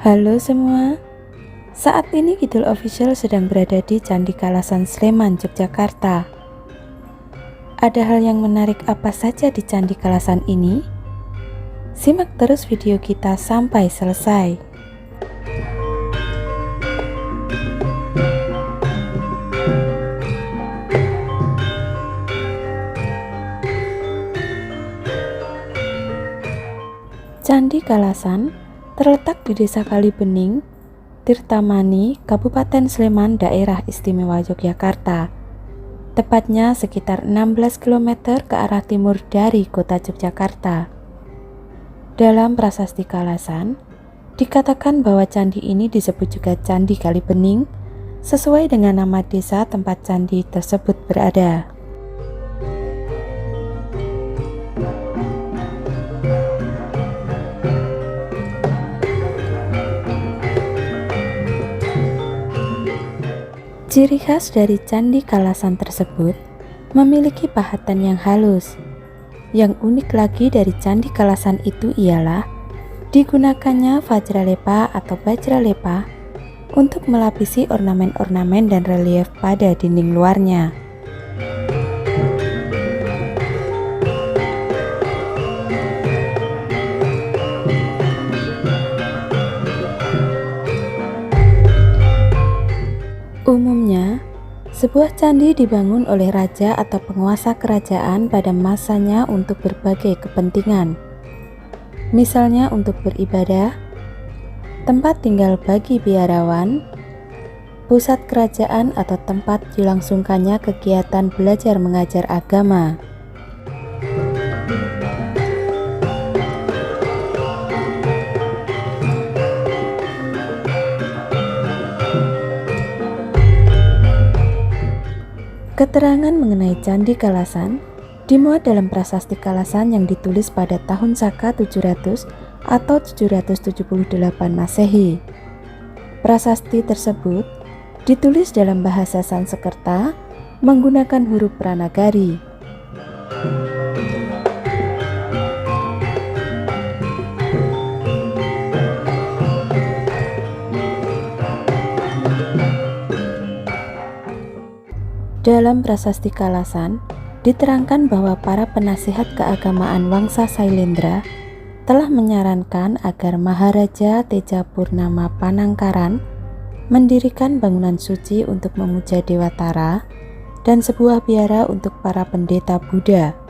Halo semua, saat ini Kidul Official sedang berada di Candi Kalasan Sleman, Yogyakarta. Ada hal yang menarik apa saja di Candi Kalasan ini? Simak terus video kita sampai selesai. Candi Kalasan terletak di Desa Kalibening, Tirtamani, Kabupaten Sleman, Daerah Istimewa Yogyakarta. Tepatnya sekitar 16 km ke arah timur dari kota Yogyakarta. Dalam prasasti Kalasan, dikatakan bahwa candi ini disebut juga Candi Kalibening, sesuai dengan nama desa tempat candi tersebut berada. Ciri khas dari Candi Kalasan tersebut memiliki pahatan yang halus. Yang unik lagi dari Candi Kalasan itu ialah digunakannya vajralepa atau bajralepa untuk melapisi ornamen-ornamen dan relief pada dinding luarnya. Umumnya, sebuah candi dibangun oleh raja atau penguasa kerajaan pada masanya untuk berbagai kepentingan. Misalnya untuk beribadah, tempat tinggal bagi biarawan, pusat kerajaan atau tempat dilangsungkannya kegiatan belajar mengajar agama. Keterangan mengenai Candi Kalasan dimuat dalam prasasti Kalasan yang ditulis pada tahun Saka 700 atau 778 Masehi. Prasasti tersebut ditulis dalam bahasa Sanskerta menggunakan huruf Pranagari. Dalam prasasti Kalasan, diterangkan bahwa para penasihat keagamaan Wangsa Sailendra telah menyarankan agar Maharaja Teja Purnama Panangkaran mendirikan bangunan suci untuk memuja Dewa Tara dan sebuah biara untuk para pendeta Buddha.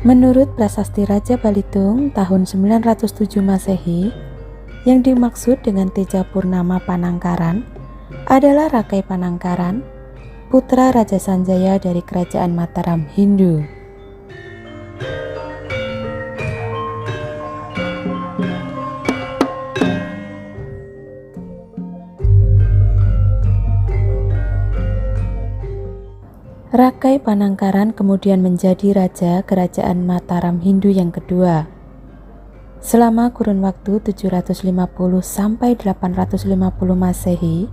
Menurut prasasti Raja Balitung tahun 907 Masehi, yang dimaksud dengan Teja Purnama Panangkaran adalah Rakai Panangkaran, putra Raja Sanjaya dari Kerajaan Mataram, Hindu. Rakai Panangkaran kemudian menjadi Raja Kerajaan Mataram Hindu yang kedua. Selama kurun waktu 750 sampai 850 Masehi,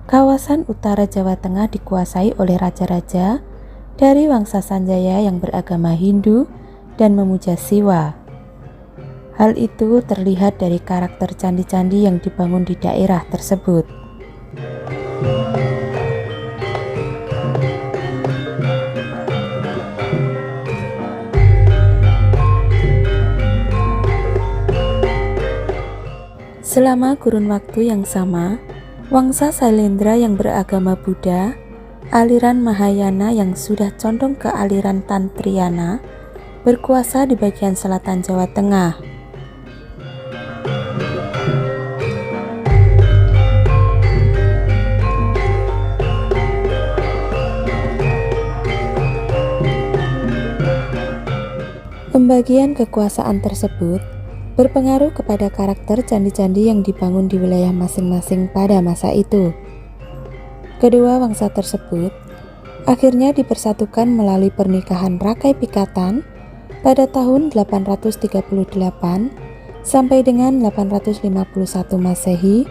kawasan utara Jawa Tengah dikuasai oleh raja-raja dari Wangsa Sanjaya yang beragama Hindu dan memuja Siwa. Hal itu terlihat dari karakter candi-candi yang dibangun di daerah tersebut. Selama kurun waktu yang sama, Wangsa Sailendra yang beragama Buddha, aliran Mahayana yang sudah condong ke aliran Tantriana, berkuasa di bagian selatan Jawa Tengah. Pembagian kekuasaan tersebut berpengaruh kepada karakter candi-candi yang dibangun di wilayah masing-masing pada masa itu. Kedua wangsa tersebut akhirnya dipersatukan melalui pernikahan Rakai Pikatan pada tahun 838 sampai dengan 851 Masehi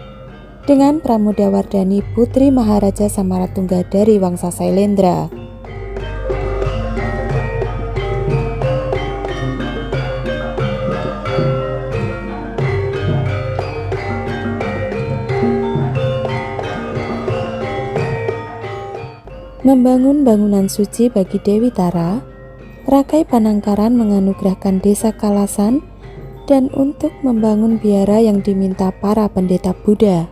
dengan Pramodawardhani Putri Maharaja Samaratungga dari Wangsa Sailendra. Membangun bangunan suci bagi Dewi Tara, Rakai Panangkaran menganugerahkan desa Kalasan dan untuk membangun biara yang diminta para pendeta Buddha.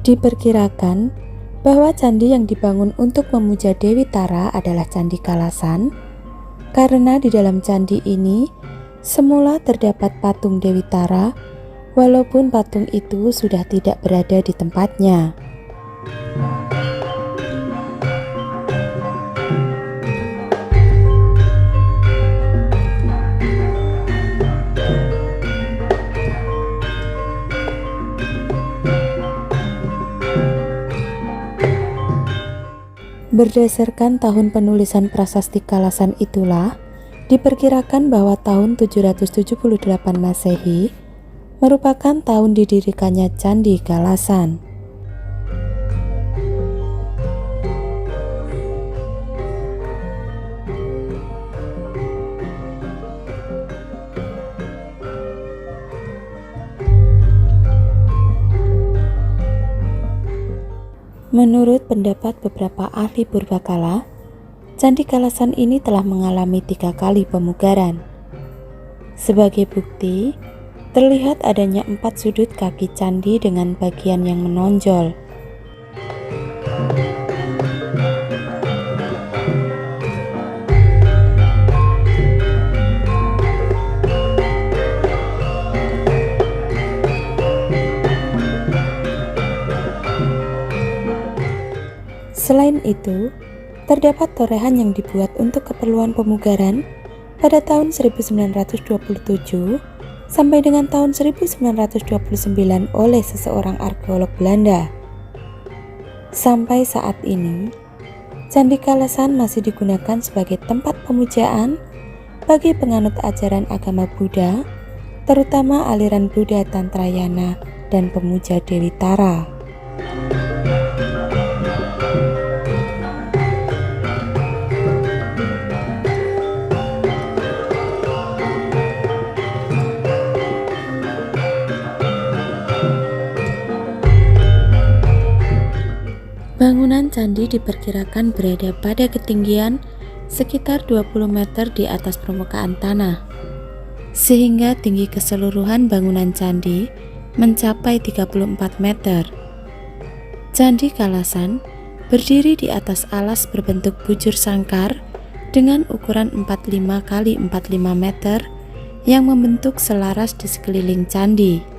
Diperkirakan bahwa candi yang dibangun untuk memuja Dewi Tara adalah Candi Kalasan, karena di dalam candi ini semula terdapat patung Dewi Tara, walaupun patung itu sudah tidak berada di tempatnya. Berdasarkan tahun penulisan prasasti Kalasan itulah, diperkirakan bahwa tahun 778 Masehi merupakan tahun didirikannya Candi Kalasan. Menurut pendapat beberapa ahli purbakala, Candi Kalasan ini telah mengalami 3 kali pemugaran. Sebagai bukti, terlihat adanya 4 sudut kaki candi dengan bagian yang menonjol. Selain itu, terdapat torehan yang dibuat untuk keperluan pemugaran pada tahun 1927 sampai dengan tahun 1929 oleh seseorang arkeolog Belanda. Sampai saat ini, Candi Kalasan masih digunakan sebagai tempat pemujaan bagi penganut ajaran agama Buddha, terutama aliran Buddha Tantrayana dan pemuja Dewi Tara. Bangunan candi diperkirakan berada pada ketinggian sekitar 20 meter di atas permukaan tanah, sehingga tinggi keseluruhan bangunan candi mencapai 34 meter. Candi Kalasan berdiri di atas alas berbentuk bujur sangkar dengan ukuran 45 x 45 meter yang membentuk selaras di sekeliling candi.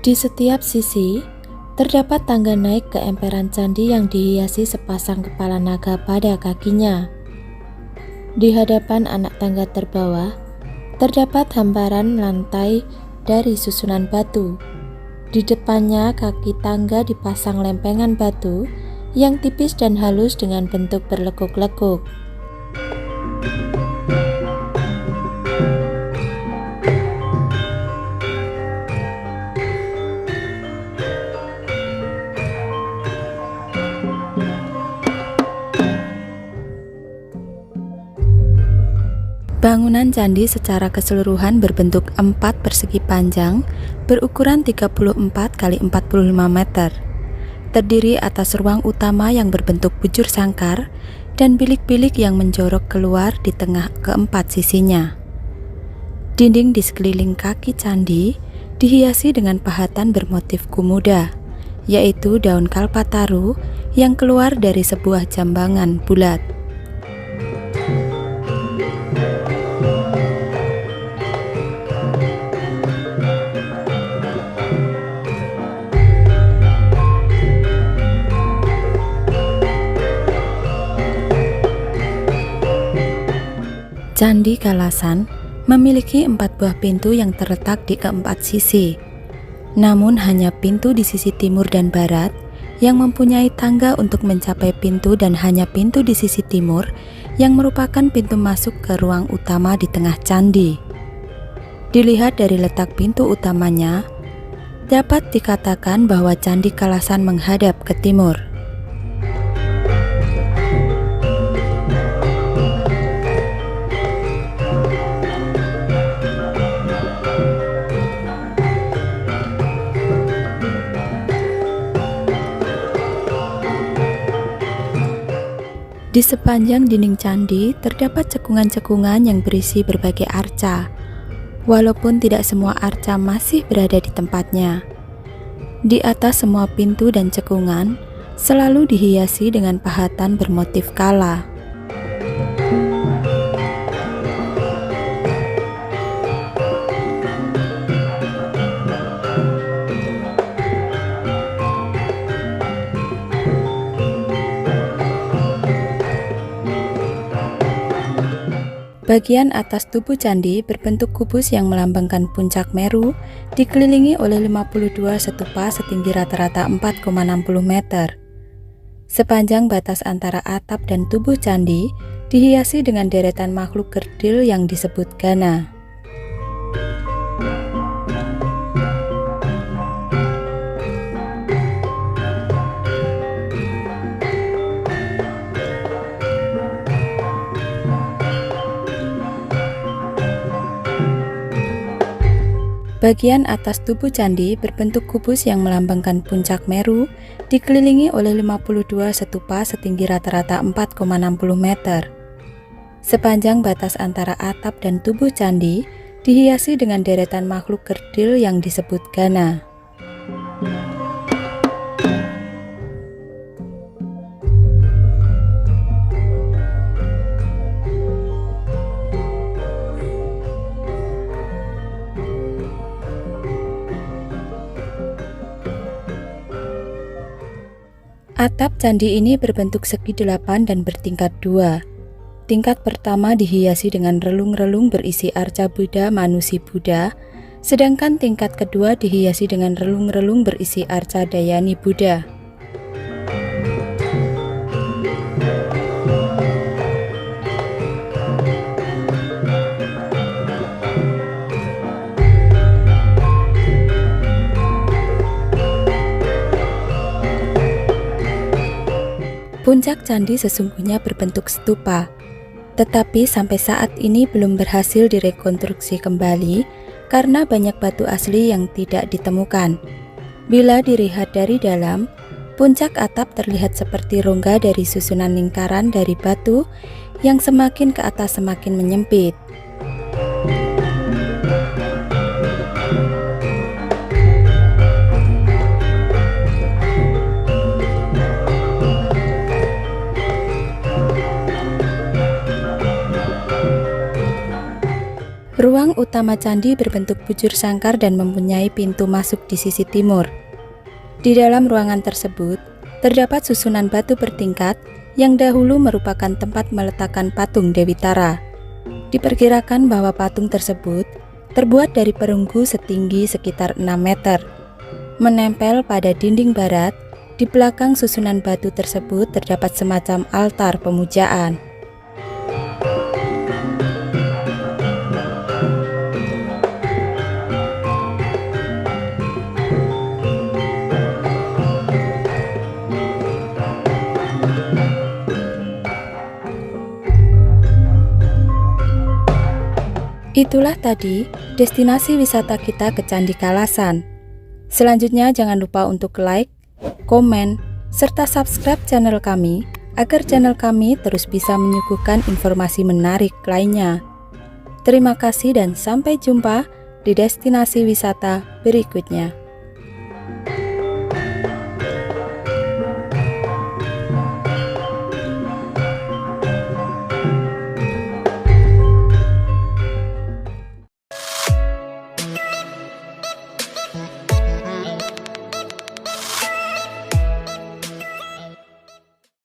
Di setiap sisi, terdapat tangga naik ke emperan candi yang dihiasi sepasang kepala naga pada kakinya. Di hadapan anak tangga terbawah, terdapat hamparan lantai dari susunan batu. Di depannya, kaki tangga dipasang lempengan batu yang tipis dan halus dengan bentuk berlekuk-lekuk. Bangunan candi secara keseluruhan berbentuk 4 persegi panjang berukuran 34 x 45 meter. Terdiri atas ruang utama yang berbentuk bujur sangkar dan bilik-bilik yang menjorok keluar di tengah keempat sisinya. Dinding di sekeliling kaki candi dihiasi dengan pahatan bermotif kumuda, yaitu daun kalpataru yang keluar dari sebuah jambangan bulat. Candi Kalasan memiliki 4 buah pintu yang terletak di keempat sisi. Namun hanya pintu di sisi timur dan barat yang mempunyai tangga untuk mencapai pintu dan hanya pintu di sisi timur yang merupakan pintu masuk ke ruang utama di tengah candi. Dilihat dari letak pintu utamanya, dapat dikatakan bahwa Candi Kalasan menghadap ke timur. Di sepanjang dinding candi terdapat cekungan-cekungan yang berisi berbagai arca, walaupun tidak semua arca masih berada di tempatnya. Di atas semua pintu dan cekungan selalu dihiasi dengan pahatan bermotif kala. Bagian atas tubuh candi berbentuk kubus yang melambangkan puncak Meru, dikelilingi oleh 52 stupa setinggi rata-rata 4,60 meter. Sepanjang batas antara atap dan tubuh candi dihiasi dengan deretan makhluk kerdil yang disebut Gana. Bagian atas tubuh candi berbentuk kubus yang melambangkan puncak Meru, dikelilingi oleh 52 stupa setinggi rata-rata 4,60 meter. Sepanjang batas antara atap dan tubuh candi dihiasi dengan deretan makhluk kerdil yang disebut Gana. Atap candi ini berbentuk segi 8 dan bertingkat 2. Tingkat pertama dihiasi dengan relung-relung berisi arca Buddha Manusi Buddha, sedangkan tingkat kedua dihiasi dengan relung-relung berisi arca Dayani Buddha. Puncak candi sesungguhnya berbentuk stupa, tetapi sampai saat ini belum berhasil direkonstruksi kembali karena banyak batu asli yang tidak ditemukan. Bila dilihat dari dalam, puncak atap terlihat seperti rongga dari susunan lingkaran dari batu yang semakin ke atas semakin menyempit. Ruang utama candi berbentuk bujur sangkar dan mempunyai pintu masuk di sisi timur. Di dalam ruangan tersebut, terdapat susunan batu bertingkat yang dahulu merupakan tempat meletakkan patung Dewi Tara. Diperkirakan bahwa patung tersebut terbuat dari perunggu setinggi sekitar 6 meter. Menempel pada dinding barat, di belakang susunan batu tersebut terdapat semacam altar pemujaan. Itulah tadi destinasi wisata kita ke Candi Kalasan. Selanjutnya jangan lupa untuk like, komen, serta subscribe channel kami agar channel kami terus bisa menyuguhkan informasi menarik lainnya. Terima kasih dan sampai jumpa di destinasi wisata berikutnya.